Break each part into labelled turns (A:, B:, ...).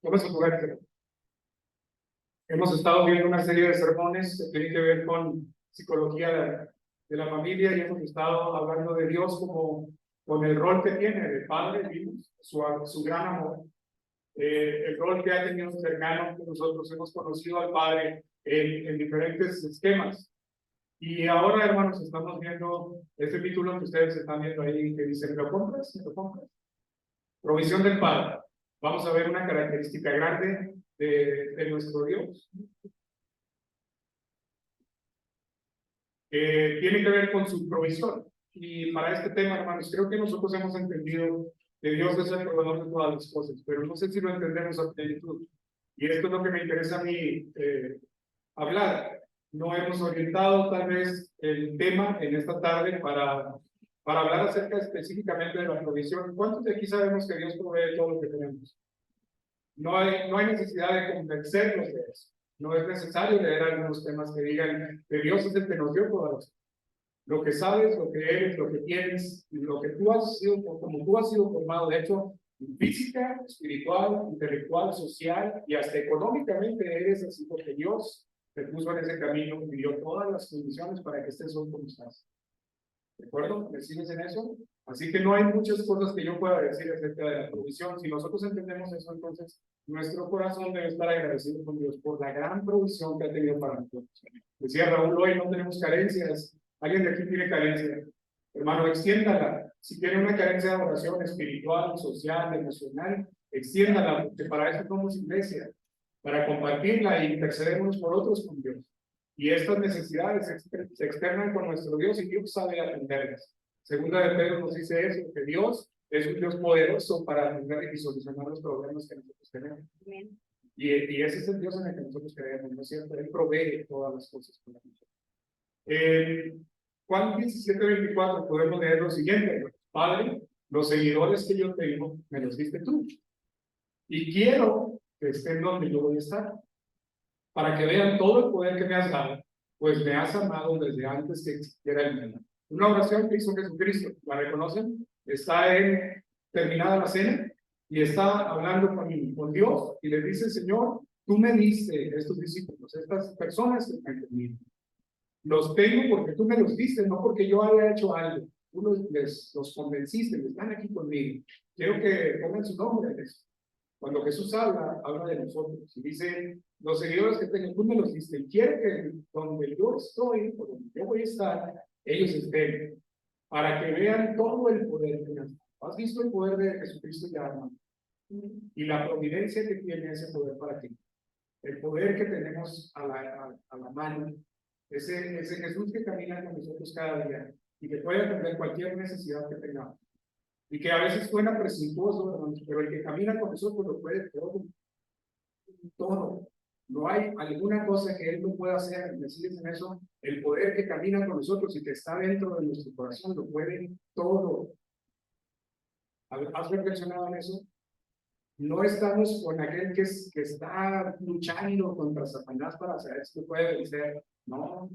A: Tome su lugar. Hemos estado viendo una serie de sermones que tienen que ver con psicología de la familia y hemos estado hablando de Dios como con el rol que tiene de padre, vimos su gran amor, el rol que ha tenido cercano, que nosotros hemos conocido al Padre en diferentes esquemas. Y ahora, hermanos, estamos viendo este título que ustedes están viendo ahí que dice: ¿me lo compras? ¿Me lo compras? Provisión del Padre. Vamos a ver una característica grande de nuestro Dios. Tiene que ver con su provisión. Y para este tema, hermanos, creo que nosotros hemos entendido que Dios es el proveedor de todas las cosas, pero no sé si lo entendemos a plenitud. Y esto es lo que me interesa a mí hablar. No hemos orientado tal vez el tema en esta tarde para hablar acerca específicamente de la provisión. ¿Cuántos de aquí sabemos que Dios provee todo lo que tenemos? No hay necesidad de convencernos de eso. No es necesario leer algunos temas que digan que Dios es el que nos dio todas las cosas. Lo que sabes, lo que eres, lo que tienes, lo que tú has sido, como tú has sido formado, de hecho, física, espiritual, intelectual, social y hasta económicamente eres así, porque Dios te puso en ese camino y dio todas las condiciones para que estés hoy como estás. ¿De acuerdo? ¿Me sigues en eso? Así que no hay muchas cosas que yo pueda decir acerca de la provisión. Si nosotros entendemos eso, entonces nuestro corazón debe estar agradecido con Dios por la gran provisión que ha tenido para nosotros. Decía Raúl, hoy no tenemos carencias. ¿Alguien de aquí tiene carencia? Hermano, extiéndala. Si tiene una carencia de oración espiritual, social, emocional, extiéndala, porque para eso somos iglesia, para compartirla y interceder unos por otros con Dios. Y estas necesidades se externan con nuestro Dios y Dios sabe atenderlas. Segunda de Pedro nos dice eso, que Dios es un Dios poderoso para atender y solucionar los problemas que nosotros tenemos. Bien. Y ese es el Dios en el que nosotros creemos, ¿no es cierto? Él provee todas las cosas para nosotros. Juan 17:24 podemos leer lo siguiente: Padre, los seguidores que yo tengo me los diste tú, y quiero que estén donde yo voy a estar, para que vean todo el poder que me has dado, pues me has amado desde antes que existiera el mundo. Una oración que hizo Jesucristo, ¿la reconocen? Está terminada la cena y está hablando con Dios y le dice: Señor, tú me diste estos discípulos, estas personas que están conmigo. Los tengo porque tú me los diste, no porque yo haya hecho algo. Tú los convenciste, están aquí conmigo. Quiero que pongan su nombre en eso. Cuando Jesús habla de nosotros y dice: los seguidores que tengo, tú me los diste, y quiero que donde yo estoy, o donde yo voy a estar, ellos estén, para que vean todo el poder que me has dado. ¿Has visto el poder de Jesucristo ya, hermano? Y la providencia que tiene ese poder para ti. El poder que tenemos a la mano. Ese Jesús que camina con nosotros cada día y que puede atender cualquier necesidad que tengamos. Y que a veces suena presuntuoso, hermanos, pero el que camina con nosotros lo puede todo. Todo. No hay alguna cosa que Él no pueda hacer. ¿Me sigues en eso? El poder que camina con nosotros y que está dentro de nuestro corazón lo puede todo. ¿Has reflexionado en eso? No estamos con aquel que está luchando contra Satanás para saber si puede vencer. No,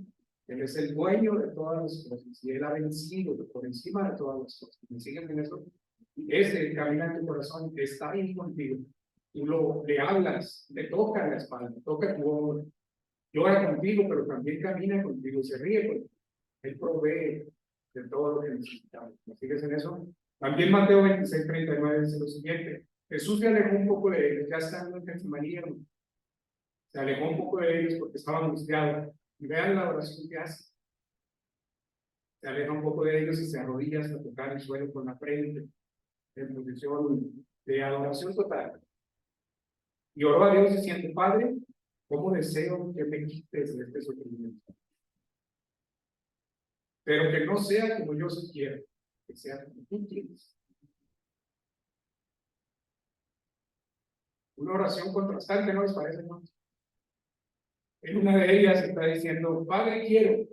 A: Él es el dueño de todas las cosas y Él ha vencido por encima de todas las cosas. ¿Me siguen en eso? Ese camina en tu corazón, está ahí contigo. Tú le hablas, le toca la espalda, toca tu hombro, llora contigo, pero también camina contigo, se ríe contigo. Él provee de todo lo que necesitamos. ¿Me sigues en eso? También Mateo 26:39 dice lo siguiente: Jesús se alejó un poco de ellos, ya estando en Getsemaní, se alejó un poco de ellos porque estaba angustiado. Y vean la oración que hace. Se aleja un poco de ellos y se arrodilla hasta tocar el suelo con la frente, en posición de adoración total. Y oró a Dios diciendo: Padre, ¿cómo deseo que me quites de este sufrimiento? Pero que no sea como yo quiero, que sea como tú quieres. Una oración contrastante, ¿no les parece, no? En una de ellas está diciendo: Padre, quiero,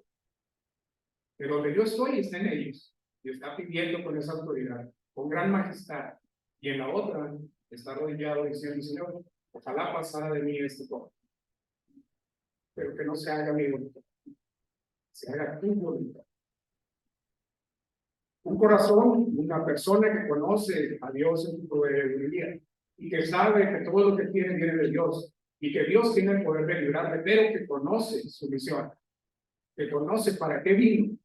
A: pero donde yo estoy estén ellos. Y está pidiendo con esa autoridad, con gran majestad. Y en la otra está arrodillado diciendo: Señor, ojalá pasara de mí este copo, pero que no se haga mi voluntad, se haga tu voluntad. Un corazón, una persona que conoce a Dios en su proveeduría, y que sabe que todo lo que tiene viene de Dios y que Dios tiene el poder de librarle, pero que conoce su misión, que conoce para qué vino,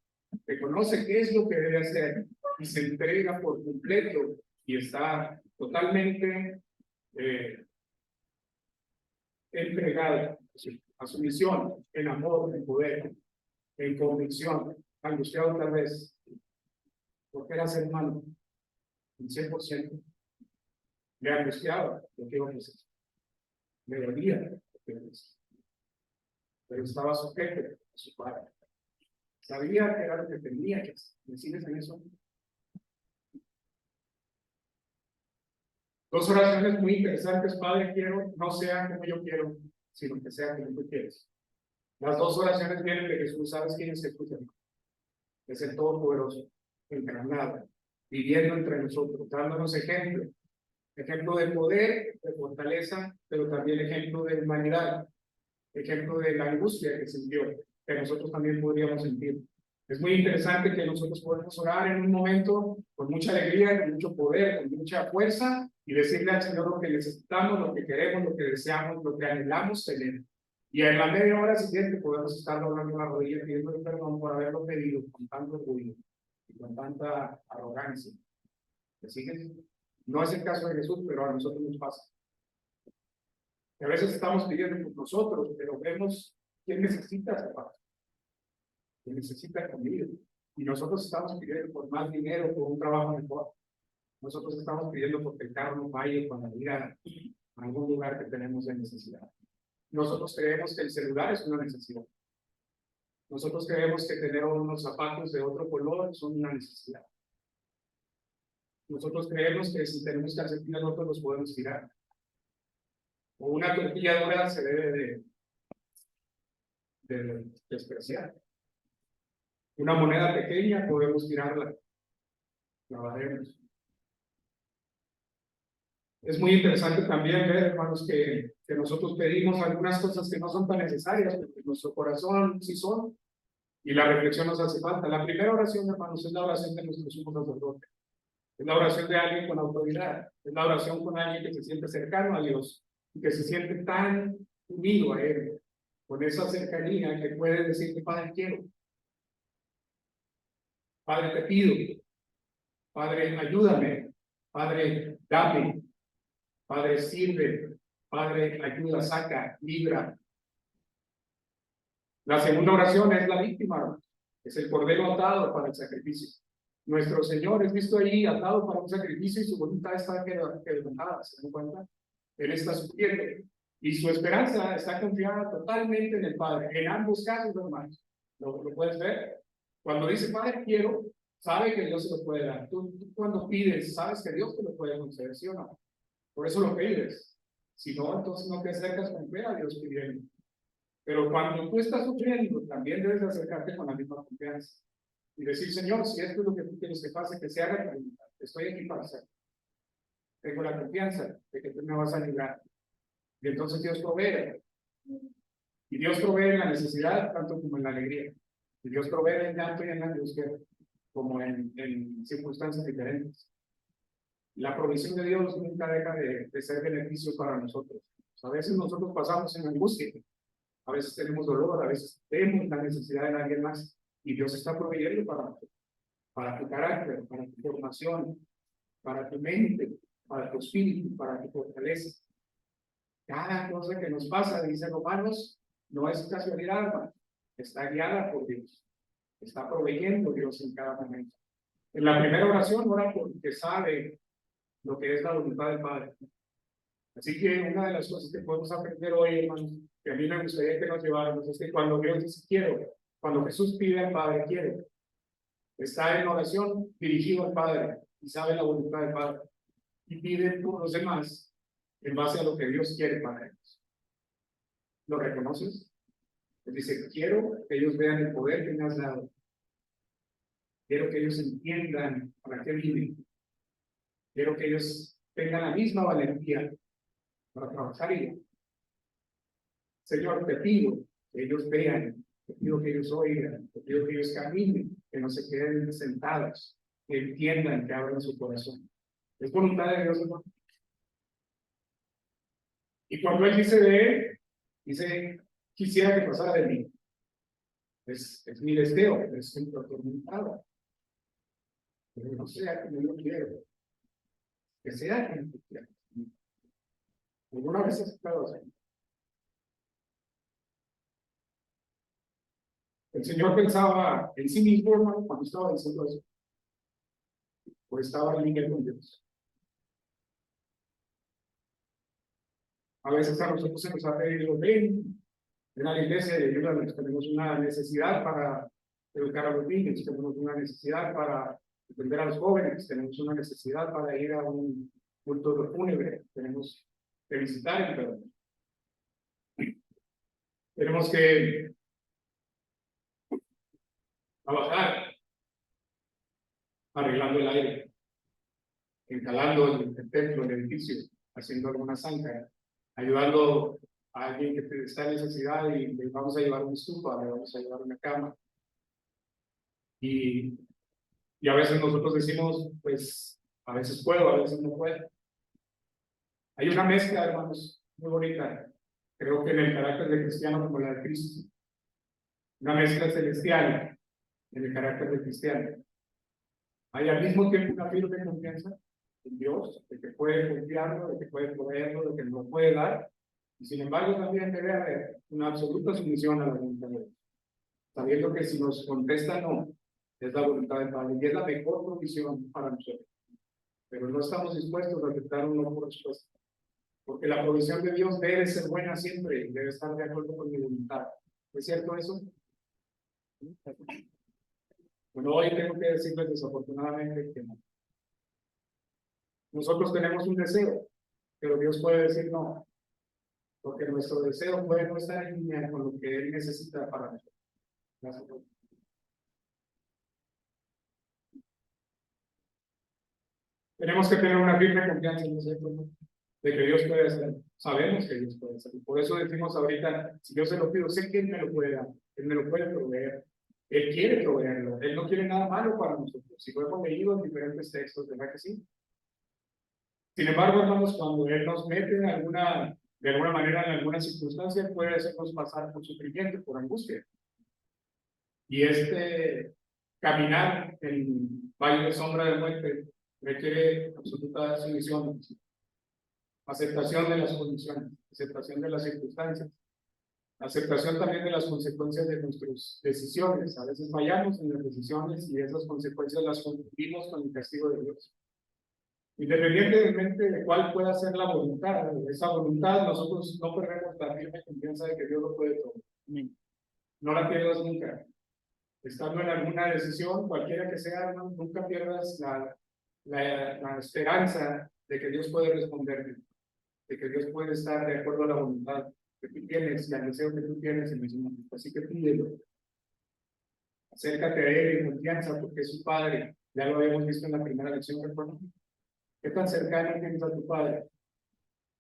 A: que conoce qué es lo que debe hacer y se entrega por completo y está totalmente entregado a su misión, en amor, en poder, en convicción, angustiado tal vez, porque era ser humano, en 100%, le angustiaba lo que iba a hacer, le dolía lo que iba a hacer, pero estaba sujeto a su padre. Sabía que era lo que tenía que hacer. ¿Me sigues en eso? Dos oraciones muy interesantes. Padre, quiero, no sea como yo quiero, sino que sea como tú quieres. Las dos oraciones vienen de Jesús. ¿Sabes quién es Jesús? Es el Todopoderoso, encarnado, viviendo entre nosotros, dándonos ejemplo. Ejemplo de poder, de fortaleza, pero también ejemplo de humanidad. Ejemplo de la angustia que sintió, que nosotros también podríamos sentir. Es muy interesante que nosotros podemos orar en un momento con mucha alegría, con mucho poder, con mucha fuerza y decirle al Señor lo que necesitamos, lo que queremos, lo que deseamos, lo que anhelamos tener. Y en la media hora siguiente podemos estar doblando la rodilla pidiendo perdón por haberlo pedido con tanto orgullo y con tanta arrogancia. ¿Me sigues? No es el caso de Jesús, pero a nosotros nos pasa. A veces estamos pidiendo por nosotros, pero vemos quién necesita esa paz, quién necesita comida. Y nosotros estamos pidiendo por más dinero, por un trabajo mejor. Nosotros estamos pidiendo porque el carro no falle cuando ir a algún lugar que tenemos de necesidad. Nosotros creemos que el celular es una necesidad. Nosotros creemos que tener unos zapatos de otro color son una necesidad. Nosotros creemos que si tenemos calcetines nosotros los podemos tirar. O una tortilla dura se debe de despreciar. Una moneda pequeña podemos tirarla, la barremos. Es muy interesante también ver, hermanos, que nosotros pedimos algunas cosas que no son tan necesarias, porque nuestro corazón sí son, y la reflexión nos hace falta. La primera oración, hermanos, es la oración de nuestro sumo sacerdote. Es la oración de alguien con autoridad. Es la oración con alguien que se siente cercano a Dios y que se siente tan unido a Él, con esa cercanía que puede decirte, Padre, quiero. Padre, te pido. Padre, ayúdame. Padre, dame. Padre, sirve. Padre, ayuda, saca, libra. La segunda oración es la víctima. Es el cordero atado para el sacrificio. Nuestro Señor es visto ahí atado para un sacrificio y su voluntad está quebrantada. ¿Se dan cuenta? Él está sufriendo. Y su esperanza está confiada totalmente en el Padre. En ambos casos, hermanos. ¿Lo puedes ver? Cuando dice Padre, quiero, sabe que Dios se lo puede dar. Tú cuando pides, sabes que Dios te lo puede conceder, ¿sí o no? Por eso lo pides. Si no, entonces no te acercas con fe a Dios pidiendo. Pero cuando tú estás sufriendo, también debes acercarte con la misma confianza. Y decir, Señor, si esto es lo que tú quieres que pase, que se haga tu voluntad. Estoy aquí para hacerlo. Tengo la confianza de que tú me vas a librar. Y entonces Dios provee. Y Dios provee en la necesidad, tanto como en la alegría. Y Dios provee en el llanto y en la angustia, como en circunstancias diferentes. La provisión de Dios nunca deja de ser beneficio para nosotros. A veces nosotros pasamos en angustia, a veces tenemos dolor, a veces tenemos la necesidad de alguien más, y Dios está proveyendo para tu carácter, para tu formación, para tu mente, para tu espíritu, para tu fortaleza. Cada cosa que nos pasa, dice Romanos, no es casualidad, hermano. Está guiada por Dios. Está proveyendo Dios en cada momento. En la primera oración, ora porque sabe lo que es la voluntad del Padre. Así que una de las cosas que podemos aprender hoy, hermanos, que a mí me gustaría que nos lleváramos, es que cuando Dios dice quiero, cuando Jesús pide al Padre quiero, está en oración dirigido al Padre y sabe la voluntad del Padre y pide por los demás en base a lo que Dios quiere para ellos. ¿Lo reconoces? Él dice, quiero que ellos vean el poder que me has dado. Quiero que ellos entiendan para qué viven. Quiero que ellos tengan la misma valentía para trabajar y Señor, te pido que ellos vean, te pido que ellos oigan, te pido que ellos caminen, que no se queden sentados, que entiendan, que abran su corazón. Es voluntad de Dios, hermano. Y cuando él dice de él, dice, quisiera que pasara de mí. Es mi deseo, es un atormentado. Pero no sea que yo lo quiero. Que sea que yo quiero. ¿Alguna vez has estado así? El Señor pensaba en sí mismo, hermano, cuando estaba diciendo eso. O estaba en línea con Dios. A veces a nosotros se nos ha pedido, ven a la iglesia y ayúdanos. Tenemos una necesidad para educar a los niños, tenemos una necesidad para atender a los jóvenes, tenemos una necesidad para ir a un culto fúnebre, tenemos que visitar enfermos. Tenemos que trabajar arreglando el aire, instalando el templo, el edificio, haciendo alguna zanja, ayudando a alguien que está en necesidad y le vamos a llevar una estufa, le vamos a llevar una cama. Y a veces nosotros decimos, pues, a veces puedo, a veces no puedo. Hay una mezcla, hermanos, muy bonita, creo que en el carácter de cristiano como la de Cristo. Una mezcla celestial en el carácter de cristiano. Hay al mismo tiempo una firme confianza en Dios, de que puede confiarlo, de que puede proveerlo, de que nos lo puede dar. Y sin embargo también debe haber una absoluta sumisión a la voluntad de Dios. Sabiendo que si nos contesta no, es la voluntad del Padre y es la mejor provisión para nosotros. Pero no estamos dispuestos a aceptar un no por respuesta. Porque la provisión de Dios debe ser buena siempre y debe estar de acuerdo con mi voluntad. ¿Es cierto eso? Bueno, hoy tengo que decirles desafortunadamente que no. Nosotros tenemos un deseo, pero Dios puede decir no, porque nuestro deseo puede no estar en línea con lo que Él necesita para nosotros. Gracias. Tenemos que tener una firme confianza en nosotros, ¿no? De que Dios puede hacer. Sabemos que Dios puede hacer. Por eso decimos ahorita, si yo se lo pido, sé que Él me lo puede dar, Él me lo puede proveer. Él quiere proveerlo, Él no quiere nada malo para nosotros. Si lo hemos leído en diferentes textos, ¿verdad que sí? Sin embargo, hermanos, cuando Él nos mete de alguna manera en alguna circunstancia, puede hacernos pasar por sufrimiento, por angustia. Y este caminar en valle de sombra de muerte requiere absoluta sumisión, aceptación de las condiciones, aceptación de las circunstancias, aceptación también de las consecuencias de nuestras decisiones. A veces fallamos en las decisiones y esas consecuencias las confundimos con el castigo de Dios. Independientemente de cuál pueda ser la voluntad, esa voluntad, nosotros no perdemos la firme confianza de que Dios lo puede todo. No la pierdas nunca. Estando en alguna decisión, cualquiera que sea, nunca pierdas la esperanza de que Dios puede responderte, de que Dios puede estar de acuerdo a la voluntad que tú tienes y al deseo que tú tienes en ese momento. Así que pídelo. Acércate a Él en confianza porque es su Padre. Ya lo habíamos visto en la primera lección, ¿recuerdan? ¿Qué tan cercano tienes a tu Padre?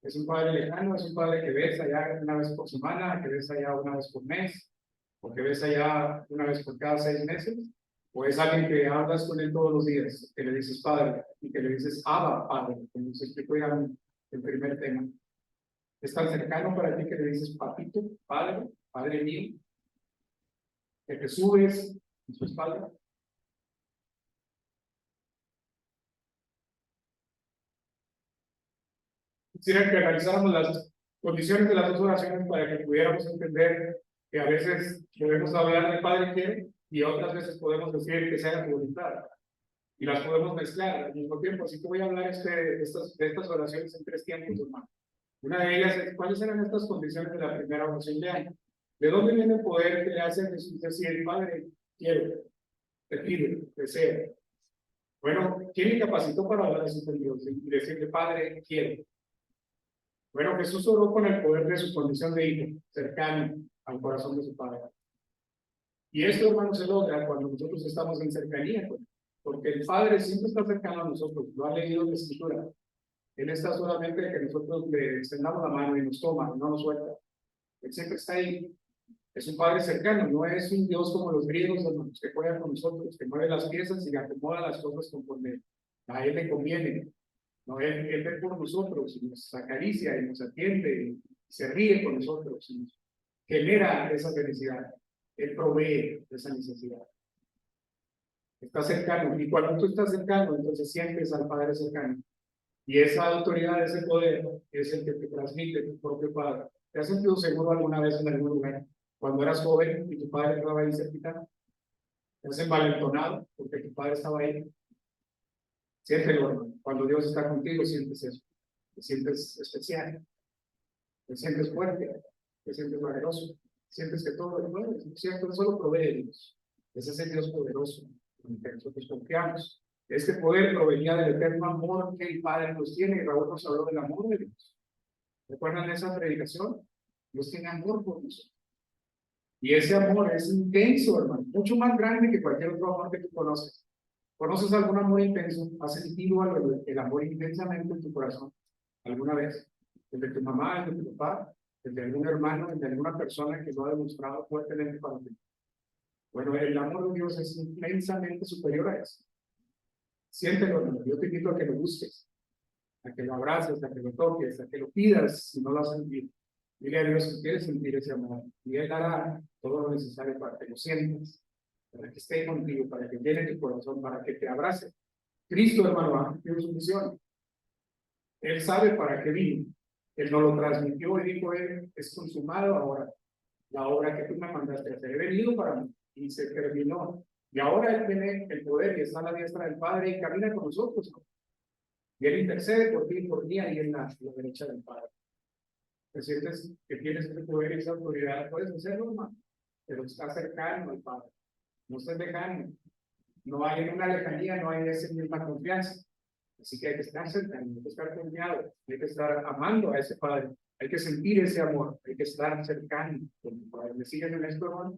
A: ¿Es un Padre lejano? ¿Es un Padre que ves allá una vez por semana? ¿Que ves allá una vez por mes? ¿O que ves allá una vez por cada 6 meses? ¿O es alguien que hablas con Él todos los días? Que le dices Padre y que le dices Abba, Padre, como se explicó ya en el primer tema. ¿Es tan cercano para ti que le dices Papito, Padre, Padre mío? ¿Que te subes en su espalda? Quisiera que analizáramos las condiciones de las dos oraciones para que pudiéramos entender que a veces debemos hablar de Padre quiere y otras veces podemos decir que sea tu voluntad. Y las podemos mezclar al mismo tiempo. Así que voy a hablar de estas oraciones en 3 tiempos, hermano. Una de ellas es, ¿cuáles eran estas condiciones de la primera oración de año? ¿De dónde viene el poder que le hace a Jesús decir, Padre, quiero, te pido, deseo? Bueno, ¿quién le capacitó para hablar así con Dios y decirle, Padre, quiero? Bueno, Jesús oró con el poder de su condición de hijo, cercano al corazón de su Padre. Y esto, hermano, se logra cuando nosotros estamos en cercanía, porque el Padre siempre está cercano a nosotros, lo ha leído en la Escritura. Él está solamente de que nosotros le extendamos la mano y nos toma, no nos suelta. Él siempre está ahí. Es un Padre cercano, no es un Dios como los griegos, hermanos, que juegan con nosotros, que mueve las piezas y acomoda las cosas conforme a Él le conviene. No, Él ve por nosotros, y nos acaricia y nos atiende, y se ríe con nosotros, y nos genera esa felicidad. Él provee esa necesidad. Está cercano, y cuando tú estás cercano, entonces sientes al Padre cercano. Y esa autoridad, ese poder, es el que te transmite tu propio Padre. ¿Te has sentido seguro alguna vez en algún lugar? Cuando eras joven y tu padre estaba ahí cerquita, te has envalentonado porque tu padre estaba ahí. Siéntelo, hermano. Cuando Dios está contigo, sientes eso. Te sientes especial, te sientes fuerte, te sientes valeroso, sientes que todo lo puedes. ¿Cierto? Eso lo provee Dios. Ese es el Dios poderoso en el que nosotros confiamos. Este poder provenía del eterno amor que el Padre nos tiene, y Raúl nos habló del amor de Dios. ¿Recuerdan esa predicación? Dios tiene amor por nosotros. Y ese amor es intenso, hermano, mucho más grande que cualquier otro amor que tú conoces. ¿Conoces algún amor intenso? ¿Has sentido el amor intensamente en tu corazón alguna vez? ¿El de tu mamá, el de tu papá, el de algún hermano, el de alguna persona que lo ha demostrado fuertemente para ti? Bueno, el amor de Dios es inmensamente superior a eso. Siéntelo, hermano. Yo te invito a que lo busques, a que lo abraces, a que lo toques, a que lo pidas si no lo has sentido. Dile a Dios si quieres sentir ese amor, y Él hará todo lo necesario para que lo sientas, para que esté contigo, para que llene tu corazón, para que te abrace. Cristo, hermano, tiene su misión. Él sabe para qué vino. Él nos lo transmitió y dijo: Él es consumado ahora. La obra que tú me mandaste a hacer. He venido para mí y se terminó. Y ahora Él tiene el poder y está a la diestra del Padre y camina con nosotros. Y Él intercede por ti y por mí ahí en la derecha del Padre. Te sientes que tienes ese poder y esa autoridad, puedes hacerlo, hermano, pero está cercano al Padre. No estás lejano. No hay en una lejanía, no hay esa misma confianza. Así que hay que estar cercano, hay que estar confiado, hay que estar amando a ese Padre, hay que sentir ese amor, hay que estar cercano con el Padre. ¿Me siguen en esto, hermano?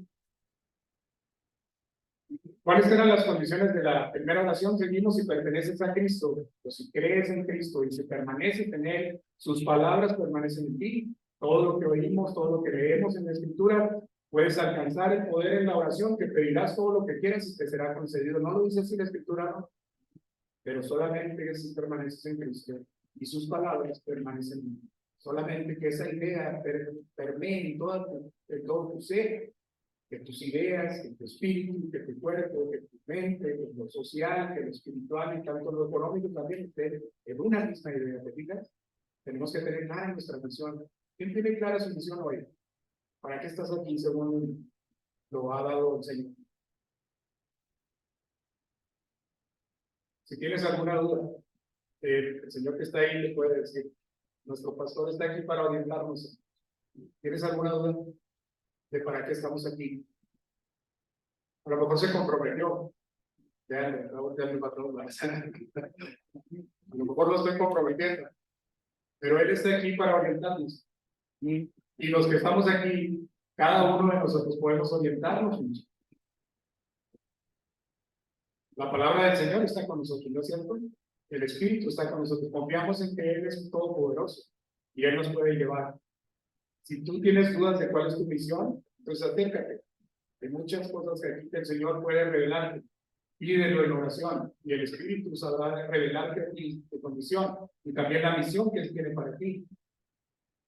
A: ¿Cuáles eran las condiciones de la primera oración? Seguimos: si perteneces a Cristo, o si crees en Cristo y si permaneces en Él, sus palabras permanecen en ti. Todo lo que oímos, todo lo que leemos en la Escritura, puedes alcanzar el poder en la oración, que pedirás todo lo que quieras y te será concedido. No lo dice así la Escritura, no, pero solamente si permaneces en Cristo y sus palabras permanecen en ti. Solamente que esa idea permee en todo tu ser, que tus ideas, que tu espíritu, que tu cuerpo, que tu mente, que lo social, que lo espiritual y tanto lo económico también estén en una misma idea. ¿Te fijas? Tenemos que tener clara nuestra misión. ¿Quién tiene clara su misión hoy? ¿Para qué estás aquí según lo ha dado el Señor? Si tienes alguna duda, el Señor que está ahí le puede decir. Nuestro pastor está aquí para orientarnos. ¿Tienes alguna duda de para qué estamos aquí? A lo mejor se comprometió. Ya el patrón. A lo mejor lo estoy comprometiendo, pero Él está aquí para orientarnos. Y los que estamos aquí, cada uno de nosotros podemos orientarnos. La palabra del Señor está con nosotros, ¿no es cierto? El Espíritu está con nosotros. Confiamos en que Él es todopoderoso y Él nos puede llevar. Si tú tienes dudas de cuál es tu misión, entonces acércate. Hay muchas cosas que aquí el Señor puede revelarte. Pídelo en oración y el Espíritu sabrá revelarte a ti tu condición y también la misión que Él tiene para ti.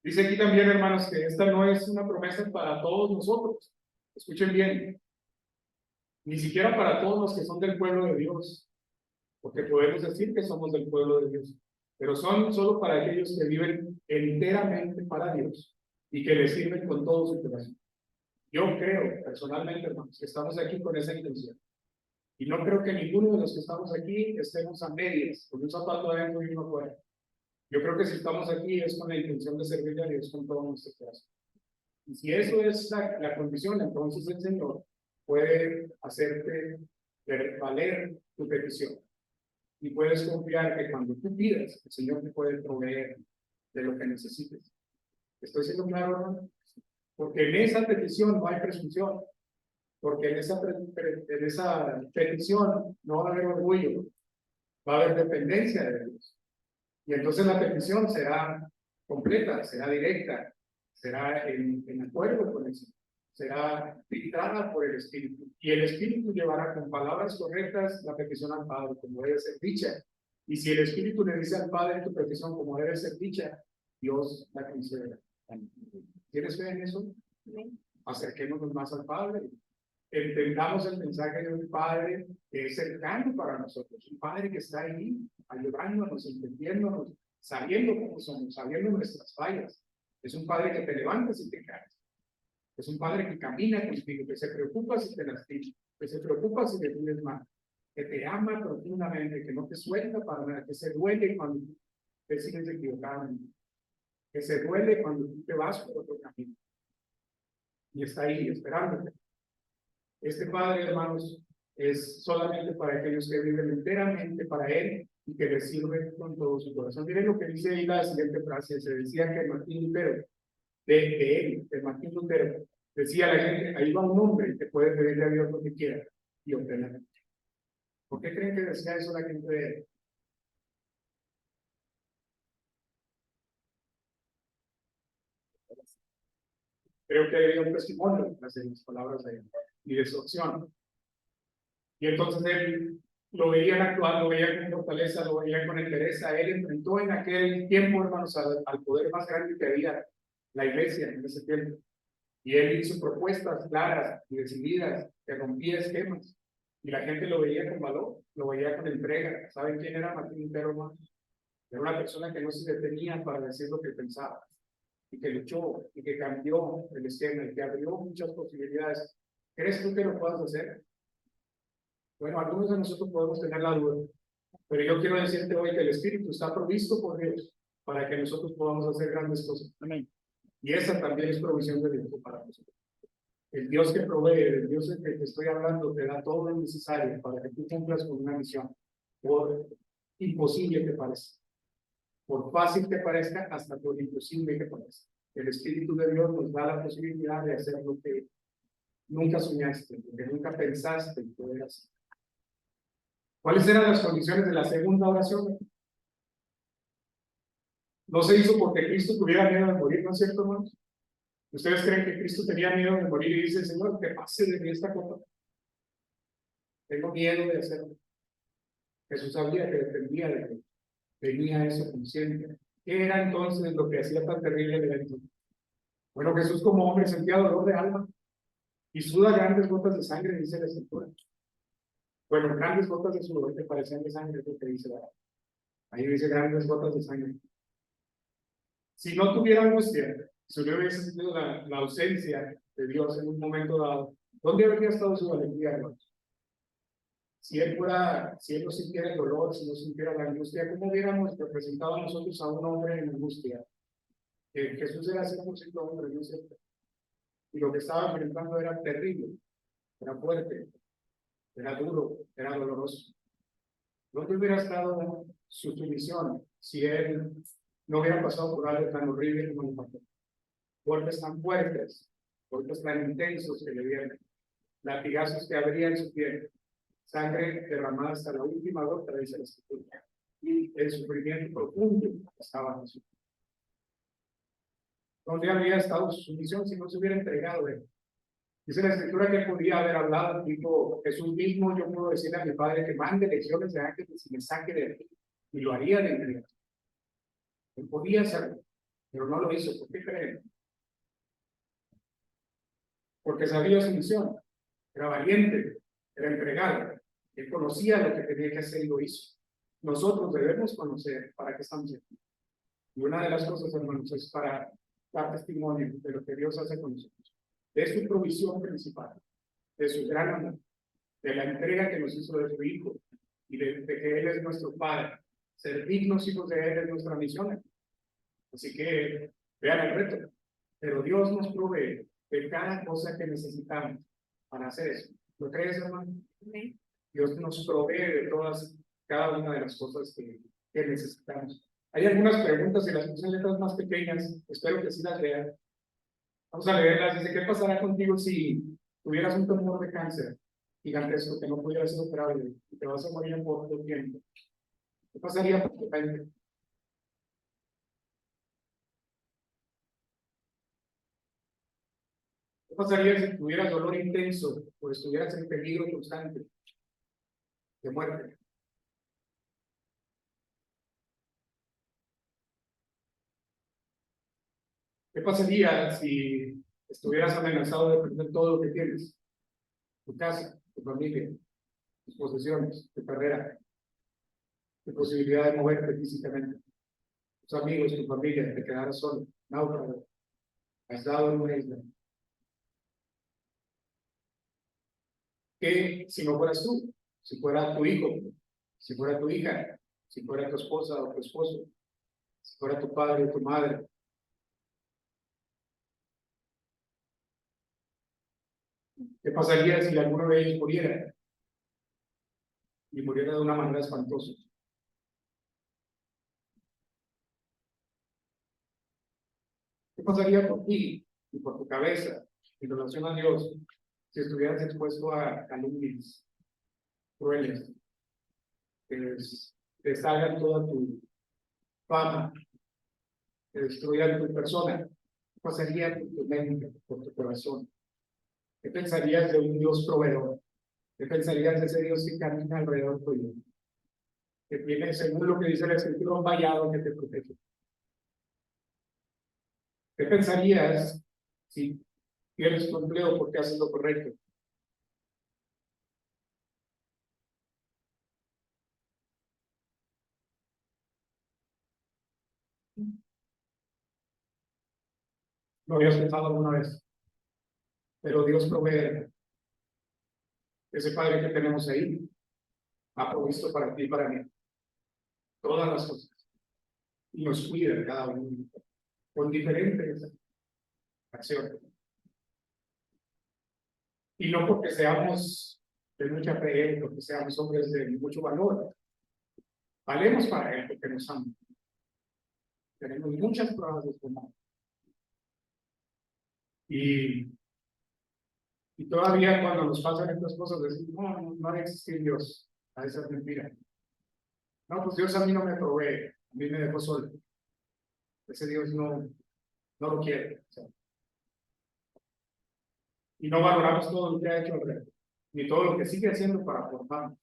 A: Dice aquí también, hermanos, que esta no es una promesa para todos nosotros. Escuchen bien, ni siquiera para todos los que son del pueblo de Dios, porque podemos decir que somos del pueblo de Dios, pero son solo para aquellos que viven enteramente para Dios y que le sirven con todo su corazón. Yo creo, personalmente, hermanos, que estamos aquí con esa intención. Y no creo que ninguno de los que estamos aquí estemos a medias, con un zapato adentro y uno fuera. Yo creo que si estamos aquí es con la intención de servirle a Dios con todo nuestro corazón. Y si eso es la condición, entonces el Señor puede hacerte valer tu petición. Y puedes confiar que cuando tú pidas, el Señor te puede proveer de lo que necesites. ¿Estoy siendo claro, hermano? Porque en esa petición no hay presunción. Porque en esa petición no va a haber orgullo, va a haber dependencia de Dios. Y entonces la petición será completa, será directa, será en acuerdo con eso, será filtrada por el Espíritu. Y el Espíritu llevará con palabras correctas la petición al Padre, como debe ser dicha. Y si el Espíritu le dice al Padre tu petición como debe ser dicha, Dios la concederá. ¿Tienes fe en eso? Acerquémonos más al Padre. Entendamos el mensaje de un Padre que es cercano para nosotros. Un Padre que está ahí, ayudándonos, entendiéndonos, sabiendo cómo somos, sabiendo nuestras fallas. Es un Padre que te levanta si te caes. Es un Padre que camina contigo, que se preocupa si te lastimas, que se preocupa si te pides mal, que te ama profundamente, que no te suelta para nada, que se duele cuando te sigues equivocando, que se duele cuando tú te vas por otro camino. Y está ahí esperándote. Este Padre, hermanos, es solamente para aquellos que viven enteramente para Él y que le sirven con todo su corazón. Miren lo que dice ahí la siguiente frase. Se decía que Martín Lutero, de Martín Lutero, decía a la gente, ahí va un hombre que puede pedirle a Dios lo que quiera y obtenerlo. ¿Por qué creen que decía eso la gente de él? Creo que había un testimonio de las palabras de él y de su acción. Y entonces él lo veía actuar, lo veía con fortaleza, lo veía con entereza. Él enfrentó en aquel tiempo, hermanos, al poder más grande que había, la iglesia en ese tiempo. Y él hizo propuestas claras y decididas que rompía esquemas. Y la gente lo veía con valor, lo veía con entrega. ¿Saben quién era Martín Lutero, hermano? Era una persona que no se detenía para decir lo que pensaba. Y que luchó, y que cambió el esquema, y que abrió muchas posibilidades. ¿Crees tú que lo puedas hacer? Bueno, algunos de nosotros podemos tener la duda, pero yo quiero decirte hoy que el Espíritu está provisto por Dios para que nosotros podamos hacer grandes cosas. Amén. Y esa también es provisión de Dios para nosotros. El Dios que provee, el Dios del que te estoy hablando, te da todo lo necesario para que tú cumplas con una misión. Por imposible que parezca, por fácil que parezca, hasta por imposible que parezca. El Espíritu de Dios nos da la posibilidad de hacer lo que nunca soñaste, lo que nunca pensaste poder hacer. ¿Cuáles eran las condiciones de la segunda oración? No se hizo porque Cristo tuviera miedo de morir, ¿no es cierto, hermanos? ¿Ustedes creen que Cristo tenía miedo de morir y dice, Señor, que pase de mí esta copa? Tengo miedo de hacerlo. Jesús sabía que dependía de él. Tenía eso consciente. ¿Qué era entonces lo que hacía tan terrible el evento? Bueno, Jesús como hombre sentía dolor de alma y suda grandes gotas de sangre, dice la Escritura. Bueno, grandes gotas de sudor que parecían de sangre, es lo que dice la. Ahí dice grandes gotas de sangre. Si no tuviera angustia, si no hubiese sido la ausencia de Dios en un momento dado, ¿dónde habría estado su alegría, hermanos? Si él no sintiera el dolor, si no sintiera la angustia, ¿cómo hubiéramos representado a nosotros a un hombre en angustia? Jesús era 100% hombre, ¿no es cierto? Y lo que estaba enfrentando era terrible, era fuerte, era duro, era doloroso. ¿Dónde hubiera estado su sumisión si él no hubiera pasado por algo tan horrible como el pasó? Golpes tan fuertes, golpes tan intensos que le dieron, latigazos que abrían su piel, sangre derramada hasta la última gota, dice la Escritura, y el sufrimiento profundo estaba en su vida. ¿Dónde habría estado su sumisión si no se hubiera entregado a él? Dice la Escritura que él podía haber hablado, dijo Jesús mismo, yo puedo decirle a mi Padre que mande legiones de ángeles y me saque de aquí, y lo haría de inmediato. Él podía hacerlo, pero no lo hizo. ¿Por qué creen? Porque sabía su misión, era valiente, era entregado, él conocía lo que tenía que hacer y lo hizo. Nosotros debemos conocer para qué estamos aquí. Y una de las cosas, hermanos, es para dar testimonio de lo que Dios hace con nosotros, de su provisión principal, de su gran amor, de la entrega que nos hizo de su Hijo y de que Él es nuestro Padre. Ser dignos hijos de Él es nuestra misión. Así que vean el reto. Pero Dios nos provee de cada cosa que necesitamos para hacer eso. ¿Lo crees, hermano? Sí. Dios nos provee de cada una de las cosas que necesitamos. Hay algunas preguntas en las letras más pequeñas, espero que sí las lean. Vamos a leerlas. Dice, ¿qué pasará contigo si tuvieras un tumor de cáncer gigantesco que no pudiera ser operable y te vas a morir en poco tiempo? ¿Qué pasaría con tu mente? ¿Qué pasaría si tuvieras dolor intenso o estuvieras en peligro constante de muerte? ¿Qué pasaría si estuvieras amenazado de perder todo lo que tienes? Tu casa, tu familia, tus posesiones, tu carrera, tu posibilidad de moverte físicamente, tus amigos, tu familia, te quedaras solo, náufrago, aislado en una isla. ¿Qué si no fueras tú? Si fuera tu hijo, si fuera tu hija, si fuera tu esposa o tu esposo, si fuera tu padre o tu madre. ¿Qué pasaría si alguno de ellos muriera? Y muriera de una manera espantosa. ¿Qué pasaría por ti y por tu cabeza en relación a Dios si estuvieras expuesto a calumnias crueles que deshagan toda tu fama, que destruyan tu persona? ¿Qué pasaría por tu mente, por tu corazón? ¿Qué pensarías de un Dios proveedor? ¿Qué pensarías de ese Dios que camina alrededor tuyo? Que tiene, según lo que dice la Escritura, un vallado que te protege. ¿Qué pensarías si pierdes tu empleo porque haces lo correcto? ¿Lo habías pensado alguna vez? Pero Dios provee. Ese Padre que tenemos ahí ha provisto para ti y para mí todas las cosas. Y nos cuida de cada uno con diferentes acciones. Y no porque seamos de mucha fe, porque seamos hombres de mucho valor. Valemos para Él porque nos ama. Tenemos muchas pruebas de su amor. Y todavía cuando nos pasan estas cosas decimos, no ha de existir Dios. A esa es mentira. No, pues Dios a mí no me provee, a mí me dejó solo. Ese Dios no lo quiere. O sea, y no valoramos todo lo que ha hecho alrededor, ni todo lo que sigue haciendo para formarnos.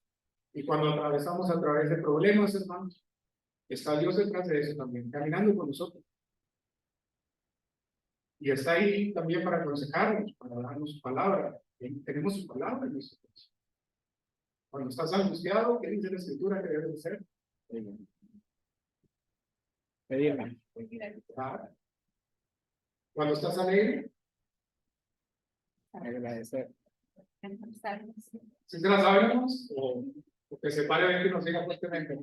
A: Y cuando atravesamos a través de problemas, hermanos, está Dios detrás de eso también, caminando con nosotros. Y está ahí también para aconsejarnos, para darnos su palabra. Tenemos su palabra en nosotros. Cuando estás angustiado, ¿qué dice la Escritura que debes hacer? Pedirme. Cuando estás alegre, agradecer. ¿Sí se la sabemos? O que se pare a que nos diga fuertemente.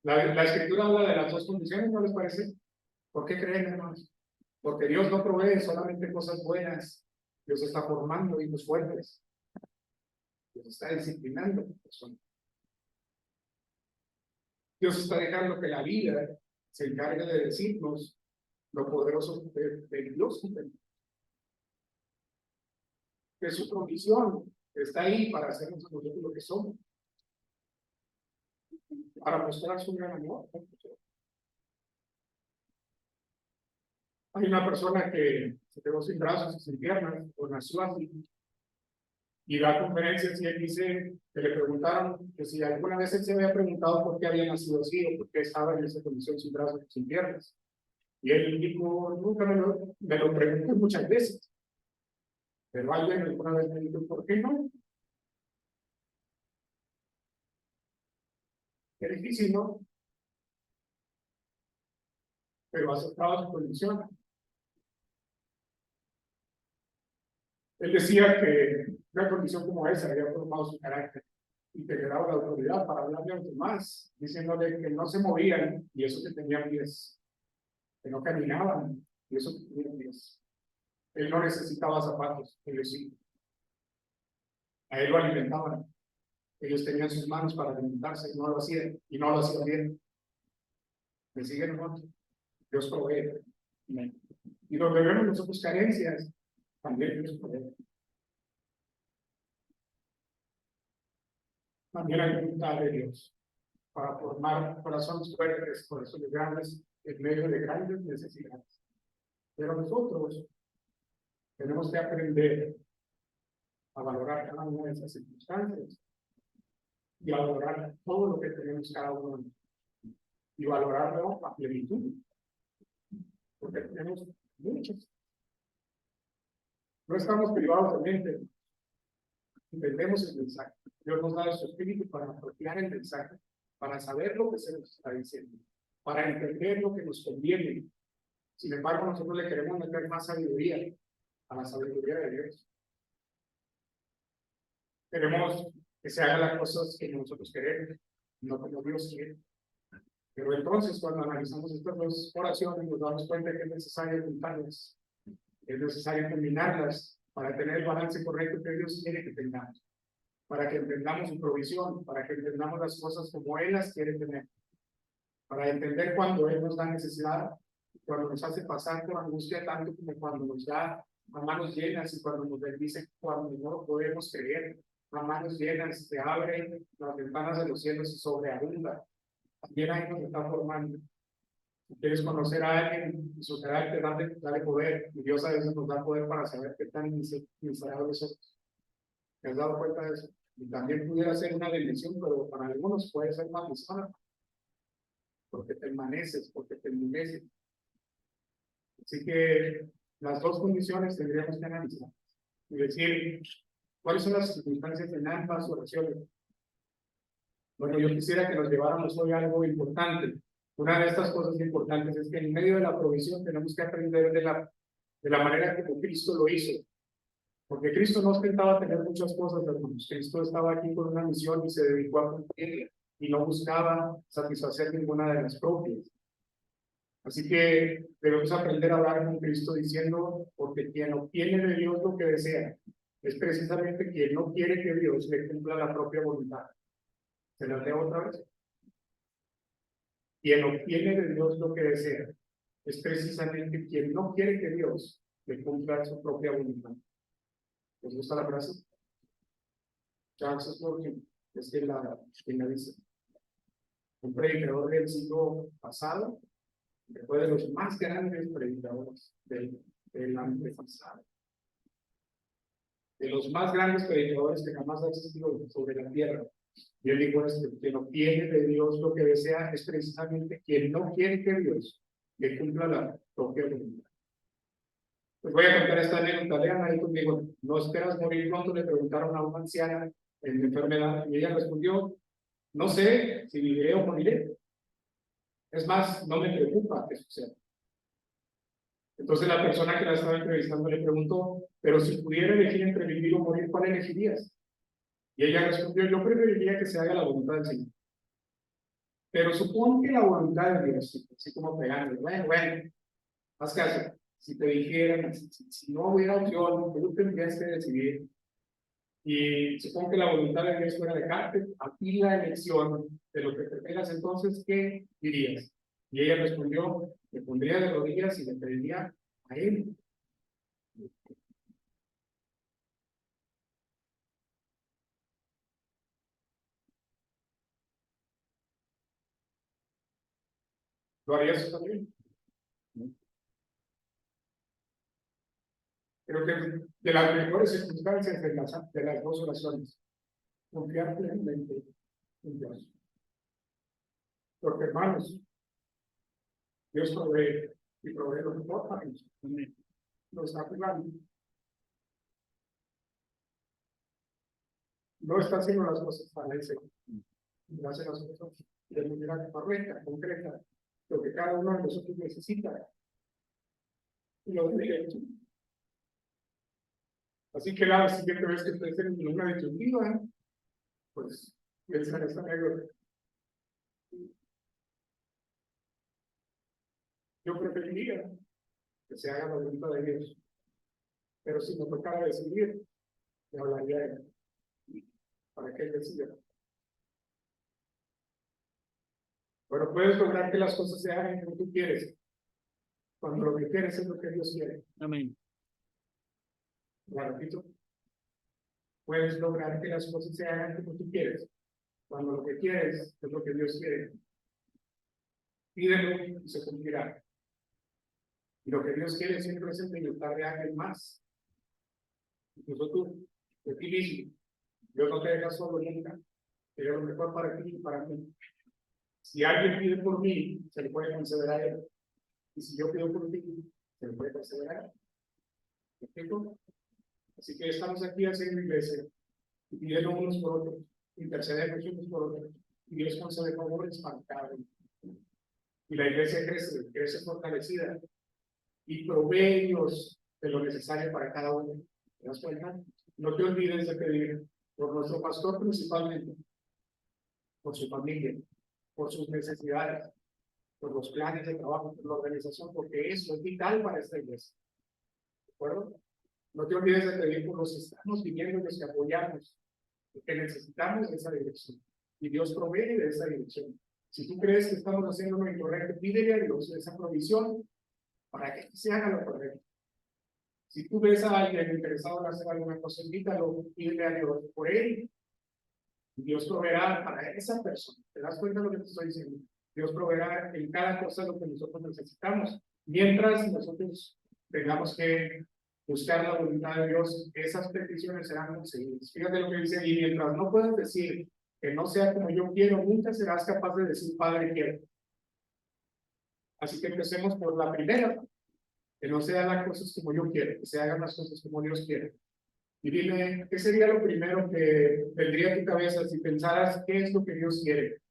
A: La Escritura habla de las dos condiciones, ¿no les parece? ¿Por qué creen, hermanos? Porque Dios no provee solamente cosas buenas. Dios está formando hijos fuertes. Dios está disciplinando a personas. Dios está dejando que la vida se encargue de decirnos lo poderoso de Dios. Que su provisión está ahí para hacernos a nosotros lo que somos. Para mostrar su gran amor. Hay una persona que se quedó sin brazos y sin piernas, o nació así, y da conferencias y él dice que le preguntaron que si alguna vez él se había preguntado por qué había nacido así o por qué estaba en esa condición sin brazos y sin piernas. Y él dijo, nunca me lo pregunté muchas veces, pero alguien alguna vez me dijo, ¿por qué no? Qué difícil, ¿no? Pero aceptaba su condición. Él decía que una condición como esa había formado su carácter y que le daba la autoridad para hablarle a los demás, diciéndole que no se movían y eso que tenían pies, que no caminaban y eso que tenían pies. Él no necesitaba zapatos, ellos sí. A él lo alimentaban. Ellos tenían sus manos para alimentarse y no lo hacían, bien. ¿Me siguen, hermanos? Dios provee. Y donde vemos nosotros carencias, también Dios provee. También hay voluntad de Dios para formar corazones fuertes, corazones grandes, en medio de grandes necesidades. Pero nosotros tenemos que aprender a valorar cada una de esas circunstancias y a valorar todo lo que tenemos cada uno y valorarlo a plenitud. porque tenemos muchos. No estamos privados de mente, entendemos el mensaje. Dios nos da su espíritu para apropiar el mensaje, para saber lo que se nos está diciendo, para entender lo que nos conviene. Sin embargo, nosotros le queremos meter más sabiduría a la sabiduría de Dios. Queremos que se hagan las cosas que nosotros queremos, no como Dios quiere. Pero entonces, cuando analizamos estas dos oraciones, nos damos cuenta que es necesario juntarlas, es necesario combinarlas para tener el balance correcto que Dios quiere que tengamos, para que entendamos su provisión, para que entendamos las cosas como Él las quiere tener, para entender cuando Él nos da necesidad, cuando nos hace pasar por angustia tanto como cuando nos da a manos llenas y cuando nos bendice cuando no lo podemos creer, a manos llenas, te abren las ventanas de los cielos y sobreabunda. También ahí nos está formando. Si quieres conocer a alguien y su carácter, dale poder. Y Dios a veces nos da poder para saber qué tan miserables somos. ¿Te has dado cuenta de eso? Y también pudiera ser una bendición, pero para algunos puede ser maldición, porque te enmaneces, porque te enmudeces. Así que las dos condiciones tendríamos que analizar. Y decir, ¿cuáles son las circunstancias en ambas oraciones? Bueno, yo quisiera que nos lleváramos hoy a algo importante. Una de estas cosas importantes es que en medio de la provisión tenemos que aprender de la manera como Cristo lo hizo. Porque Cristo no ostentaba tener muchas cosas, hermanos. Cristo estaba aquí con una misión y se dedicó a cumplirla y no buscaba satisfacer ninguna de las propias. Así que debemos aprender a hablar con Cristo diciendo, porque quien obtiene de Dios lo que desea, es precisamente quien no quiere que Dios le cumpla la propia voluntad. ¿Se las leo otra vez? Quien obtiene de Dios lo que desea, es precisamente quien no quiere que Dios le cumpla su propia voluntad. ¿Les gusta la frase? Charles Spurgeon es quien la dice. Un predicador del siglo pasado, que fue de los más grandes predicadores del antepasado. De los más grandes predicadores que jamás ha existido sobre la tierra. Y él dijo esto: quien obtiene de Dios lo que desea es precisamente quien no quiere que Dios le cumpla la propia voluntad. Les voy a contar esta anécdota. Lean ahí conmigo. ¿No esperas morir pronto?, le preguntaron a una anciana en enfermedad, y ella respondió: no sé si viviré o moriré. Es más, no me preocupa que suceda. Entonces la persona que la estaba entrevistando le preguntó: pero si pudiera elegir entre vivir o morir, ¿cuál elegirías? Y ella respondió: yo preferiría que se haga la voluntad del Señor. Pero supón que la voluntad de Dios, así como pegando, bueno, haz caso. Si te dijeran, si no hubiera opción, tú tendrías que decidir. Y supongo que la voluntad de Dios fuera dejarte a ti la elección de lo que pretendas, entonces, ¿qué dirías? Y ella respondió: me pondría de rodillas y le pediría a Él. ¿Lo harías tú también? Creo que de las mejores circunstancias de las dos oraciones, confiar plenamente en Dios. Porque, hermanos, Dios provee y provee lo mejor para nosotros. Lo está jugando. No está haciendo las cosas para Él, lo hace las cosas de manera correcta, concreta, lo que cada uno de nosotros necesita. Y lo debe hecho. Así que la siguiente vez que estés en una disyuntiva, pues piensa en esta anécdota. Yo preferiría que se haga la voluntad de Dios, pero si me tocara decidir, le hablaría a Él para que Él decida. Pero puedes lograr que las cosas se hagan como tú quieres, cuando lo que quieres es lo que Dios quiere.
B: Amén.
A: La repito. Puedes lograr que las cosas se hagan como tú quieres, cuando lo que quieres es lo que Dios quiere. Pídelo y se cumplirá. Y lo que Dios quiere siempre es el bienestar de alguien más, incluso tú, de ti mismo. Dios no te deja solo nunca, quiere lo mejor para ti y para mí. Si alguien pide por mí, se le puede conceder a Él. Y si yo pido por ti, se me puede perseverar. ¿Me explico? Así que estamos aquí haciendo iglesia, y pidiendo unos por otros, intercedemos unos por otros, y Dios concede favores para cada uno. Y la iglesia crece, crece fortalecida, y provee Dios de lo necesario para cada uno. ¿Te das cuenta? No te olvides de pedir por nuestro pastor principalmente, por su familia, por sus necesidades, por los planes de trabajo, por la organización, porque eso es vital para esta iglesia. ¿De acuerdo? No te olvides de pedir por los que estamos viviendo y los que apoyamos, porque necesitamos esa dirección. Y Dios provee de esa dirección. Si tú crees que estamos haciendo lo incorrecto, pídele a Dios esa provisión para que se haga lo correcto. Si tú ves a alguien interesado en hacer alguna cosa, invítalo, pídele a Dios por él. Y Dios proveerá para esa persona. ¿Te das cuenta de lo que te estoy diciendo? Dios proveerá en cada cosa lo que nosotros necesitamos. Mientras nosotros tengamos que buscar la voluntad de Dios, esas peticiones serán conseguidas. Fíjate lo que dice, y mientras no puedas decir que no sea como yo quiero, nunca serás capaz de decir, Padre, quiero. Así que empecemos por la primera, que no se hagan las cosas como yo quiero, que se hagan las cosas como Dios quiere. Y dime, ¿qué sería lo primero que vendría a tu cabeza si pensaras qué es lo que Dios quiere?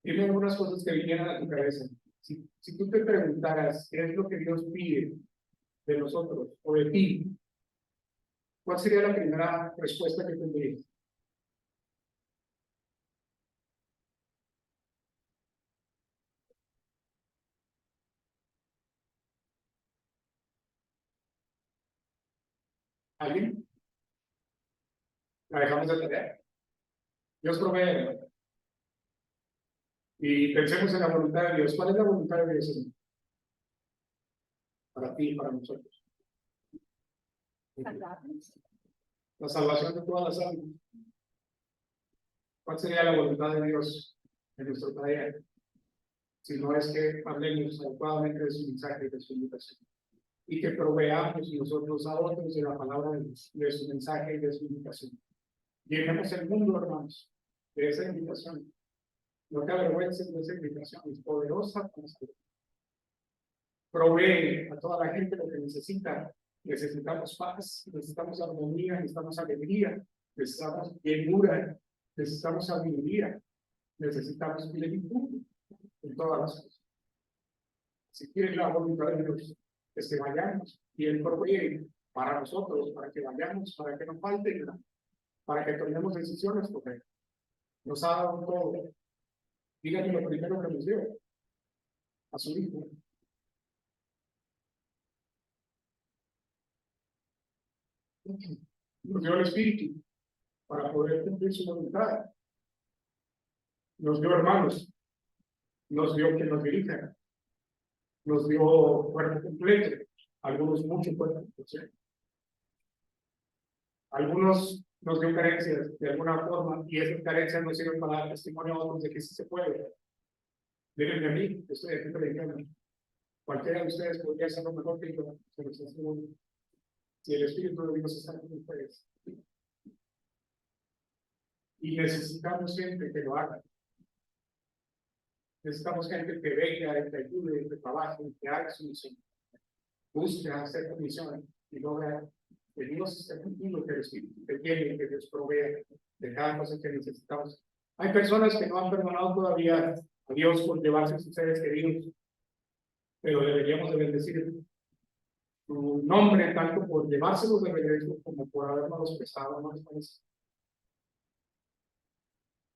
A: Dime algunas cosas que vinieran a tu cabeza. Si tú te preguntaras qué es lo que Dios pide de nosotros o de ti, ¿cuál sería la primera respuesta que tendrías? ¿Alguien? ¿La dejamos de tarea? Dios provee. Y pensemos en la voluntad de Dios. ¿Cuál es la voluntad de Dios para ti y para nosotros? La salvación de todas las almas. ¿Cuál sería la voluntad de Dios en nuestro tarea? Si no es que hablemos adecuadamente de su mensaje y de su invitación. Y que proveamos nosotros a otros de la palabra de su mensaje y de su invitación. Llenemos el mundo, hermanos, de esa invitación. No te avergüences de esa invitación, es poderosa para salvar. Provee a toda la gente lo que necesita. Necesitamos paz, necesitamos armonía, necesitamos alegría, necesitamos llenura, necesitamos sabiduría, necesitamos plenitud en todas las cosas. Si quieres la voluntad de Dios, es que vayamos y Él provee para nosotros, para que vayamos, para que no falte nada, para que tomemos decisiones correctas. Nos ha dado todo. Díganme lo primero que nos dio a su hijo. Nos dio el Espíritu para poder cumplir su voluntad. Nos dio hermanos, nos dio que nos dirijan, nos dio cuerpo completo, algunos mucho cuerpo completo. Algunos nos dio carencias de alguna forma y esas carencias nos sirven para dar testimonio a otros de que sí se puede. Díganme a mí, que estoy aquí predicando. Cualquiera de ustedes podría hacerlo mejor que yo, se los aseguro. Si el Espíritu de Dios está con ustedes. Y necesitamos gente que lo haga. Necesitamos gente que venga, que ayude, que trabaje, que haga su misión. Busque hacer su misión y logra que Dios esté contigo, que el Espíritu te llene, que Dios provea de cada cosa que necesitamos. Hay personas que no han perdonado todavía a Dios por llevarse a sus seres queridos, pero deberíamos de bendecir su nombre tanto por llevárselos de regreso como por habernos prestado, ¿no les parece?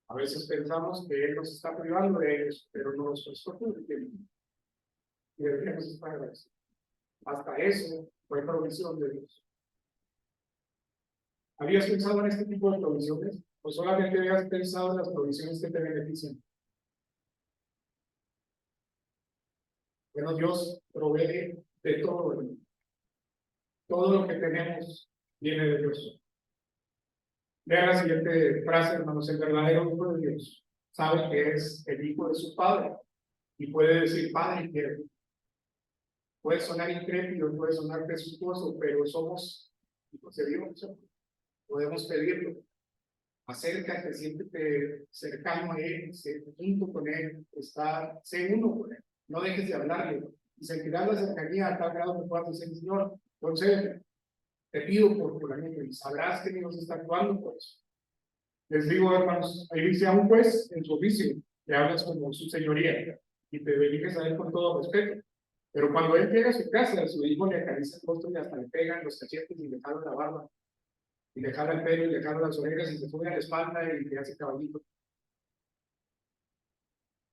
A: A veces pensamos que Él nos está privando de ellos, pero no nos prestó todo el tiempo. Y deberíamos estar agradecidos. Hasta eso fue provisión de Dios. ¿Habías pensado en este tipo de provisiones? ¿O solamente habías pensado en las provisiones que te benefician? Bueno, Dios provee de todo. Todo lo que tenemos viene de Dios. Vean la siguiente frase, hermanos. El verdadero hijo de Dios sabe que es el hijo de su padre y puede decir, Padre, quiero. Puede sonar intrépido, puede sonar presuntuoso, pero somos hijos de Dios. Podemos pedirlo. Acércate, siéntete cercano a Él, sé junto con Él, sé uno con Él. No dejes de hablarle y sentirás la cercanía a tal grado que puedas decir, Señor, concédeme, te pido por la gente, y sabrás que Dios está actuando por eso. Les digo, hermanos, ahí dice a un juez en su oficio, le hablas como su señoría y te diriges a él con todo respeto. Pero cuando él llega a su casa, su hijo le acaricia el rostro y hasta le pegan los cachetes y le jala la barba, y le jala el pelo y le jala las orejas y se sube a la espalda y le hace caballito.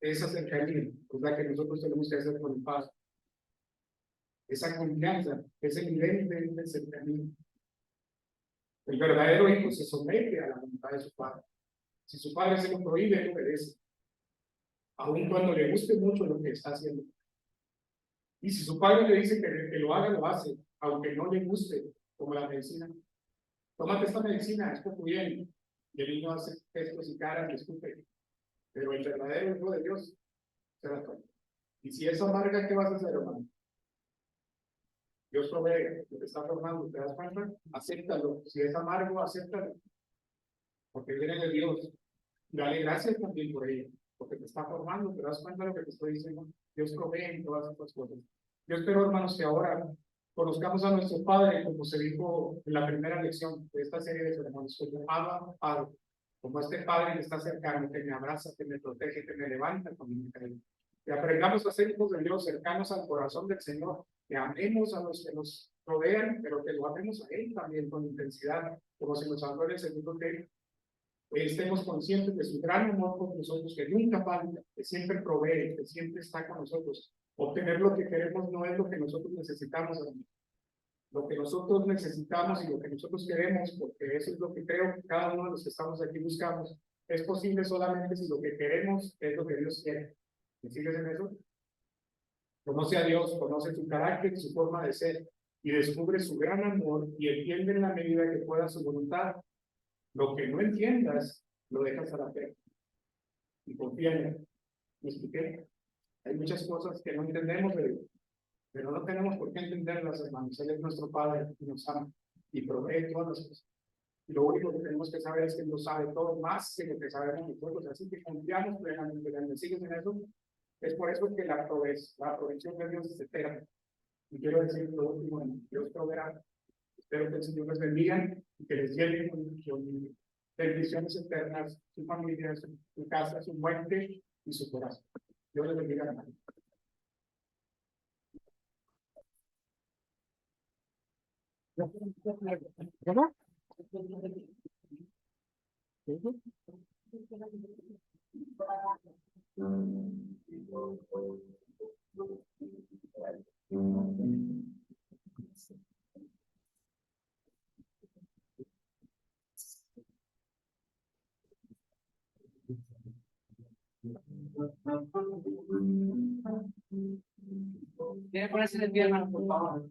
A: Esa cercanía es la que nosotros tenemos que hacer con el Padre. Esa confianza, ese nivel de cercanía. El verdadero hijo se somete a la voluntad de su padre. Si su padre se lo prohíbe, él obedece, aun cuando le guste mucho lo que está haciendo. Y si su padre le dice que lo haga, lo hace, aunque no le guste, como la medicina. Tómate esta medicina, es por tu bien. Y el niño hace gestos y caras y escupe. Pero el verdadero hijo de Dios se la toma. Y si es amarga, ¿qué vas a hacer, hermano? Dios provee, lo que está formando, ¿te das cuenta? Acéptalo. Si es amargo, acéptalo. Porque viene de Dios. Dale gracias también por ello, porque te está formando, te das cuenta de lo que te estoy diciendo. Dios provee en todas estas cosas. Yo espero, hermanos, que ahora conozcamos a nuestro Padre, como se dijo en la primera lección de esta serie de sermones, como Abba, Padre, como este Padre que está cercano, que me abraza, que me protege, que me levanta cuando me caigo. Que aprendamos a ser hijos de Dios, cercanos al corazón del Señor, que amemos a los que nos rodean, pero que lo amemos a Él también con intensidad, como se nos habló en el segundo tema. Estemos conscientes de su gran amor por nosotros, que nunca falta, que siempre provee, que siempre está con nosotros. Obtener lo que queremos no es lo que nosotros necesitamos, hermano. Lo que nosotros necesitamos y lo que nosotros queremos, porque eso es lo que creo que cada uno de los que estamos aquí buscamos, es posible solamente si lo que queremos es lo que Dios quiere. ¿Me sigues en eso? Conoce a Dios, conoce su carácter y su forma de ser, y descubre su gran amor y entiende en la medida que pueda su voluntad. Lo que no entiendas, lo dejas a la fe y confía en él. ¿Me expliqué? Hay muchas cosas que no entendemos de Dios, pero no tenemos por qué entenderlas, hermanos. Él es nuestro Padre y nos ama y provee todas las cosas. Y lo único que tenemos que saber es que Él lo sabe todo más que lo que sabemos nosotros, así que confiamos plenamente en Él. ¿Me sigues en eso? Es por eso que la provisión de Dios es eterna. Y quiero decir lo último, Dios proveerá. Espero que el Señor les bendiga y que les llene con bendiciones eternas, su familia, su casa, su muerte y su corazón. Dios les bendiga, hermano.
B: Debe ponerse de pie, hermano, por favor.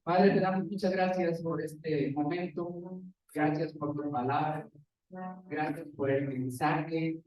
C: Padre, te damos muchas gracias por este momento, gracias por tu palabra, gracias por el mensaje